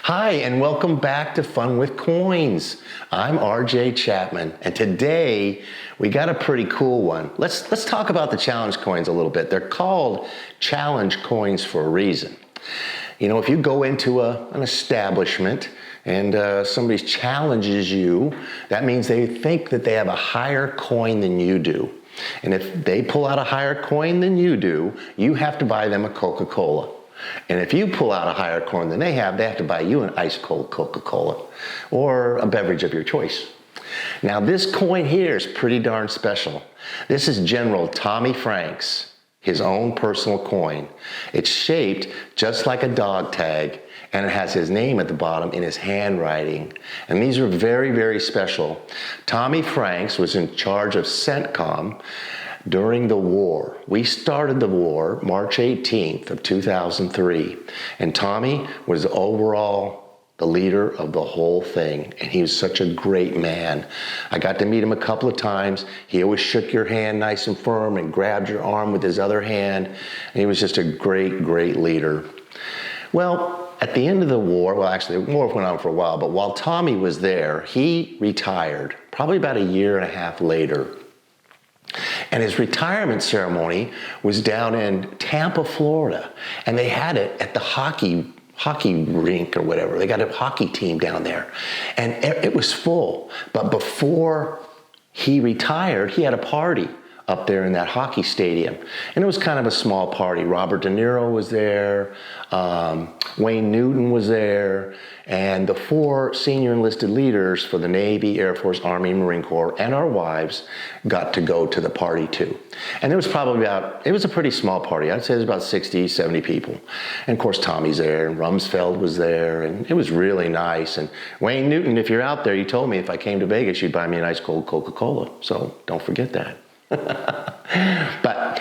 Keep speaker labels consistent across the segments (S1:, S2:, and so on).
S1: Hi, and welcome back to Fun with Coins. I'm RJ Chapman, and today we got a pretty cool one. Let's talk about the challenge coins a little bit. They're called challenge coins for a reason. You know, if you go into an establishment and somebody challenges you, that means they think that they have a higher coin than you do. And if they pull out a higher coin than you do, you have to buy them a Coca-Cola. And if you pull out a higher coin than they have to buy you an ice cold Coca-Cola or a beverage of your choice. Now this coin here is pretty darn special. This is General Tommy Franks, his own personal coin. It's shaped just like a dog tag, and it has his name at the bottom in his handwriting. And these are very, very special. Tommy Franks was in charge of CENTCOM during the war. We started the war March 18th of 2003, and Tommy was overall the leader of the whole thing, and he was such a great man. I got to meet him a couple of times. He always shook your hand nice and firm and grabbed your arm with his other hand, and he was just a great, great leader. Well, at the end of the war, well actually the war went on for a while, but while Tommy was there, he retired, probably about a year and a half later. And his retirement ceremony was down in Tampa, Florida. And they had it at the hockey rink or whatever. They got a hockey team down there. And it was full. But before he retired, he had a party up there in that hockey stadium. And it was kind of a small party. Robert De Niro was there, Wayne Newton was there, and the 4 senior enlisted leaders for the Navy, Air Force, Army, Marine Corps, and our wives got to go to the party too. And there was probably it was a pretty small party. I'd say there's about 60, 70 people. And of course, Tommy's there, and Rumsfeld was there, and it was really nice. And Wayne Newton, if you're out there, you told me if I came to Vegas, you'd buy me an ice cold Coca-Cola. So don't forget that. But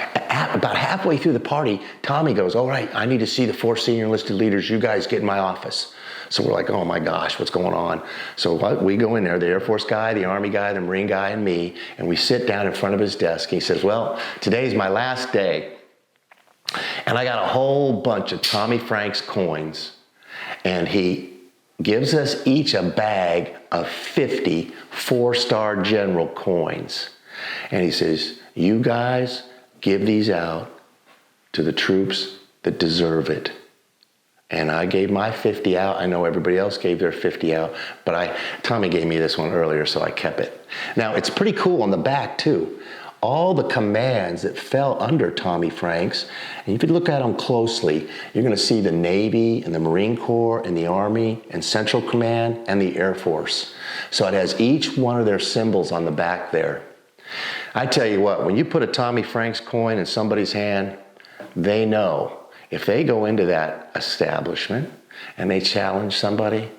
S1: about halfway through the party, Tommy goes, all right, I need to see the 4 senior enlisted leaders. You guys get in my office. So we're like, oh my gosh, what's going on? So we go in there, the Air Force guy, the Army guy, the Marine guy, and me, and we sit down in front of his desk. He says, well, today's my last day, and I got a whole bunch of Tommy Franks coins, and he gives us each a bag of 50 4-star general coins. And he says, you guys give these out to the troops that deserve it. And I gave my 50 out. I know everybody else gave their 50 out, but Tommy gave me this one earlier, so I kept it. Now, it's pretty cool on the back, too. All the commands that fell under Tommy Franks, and if you look at them closely, you're going to see the Navy and the Marine Corps and the Army and Central Command and the Air Force. So it has each one of their symbols on the back there. I tell you what, when you put a Tommy Franks coin in somebody's hand, they know if they go into that establishment and they challenge somebody,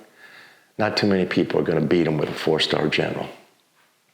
S1: not too many people are going to beat them with a 4-star general.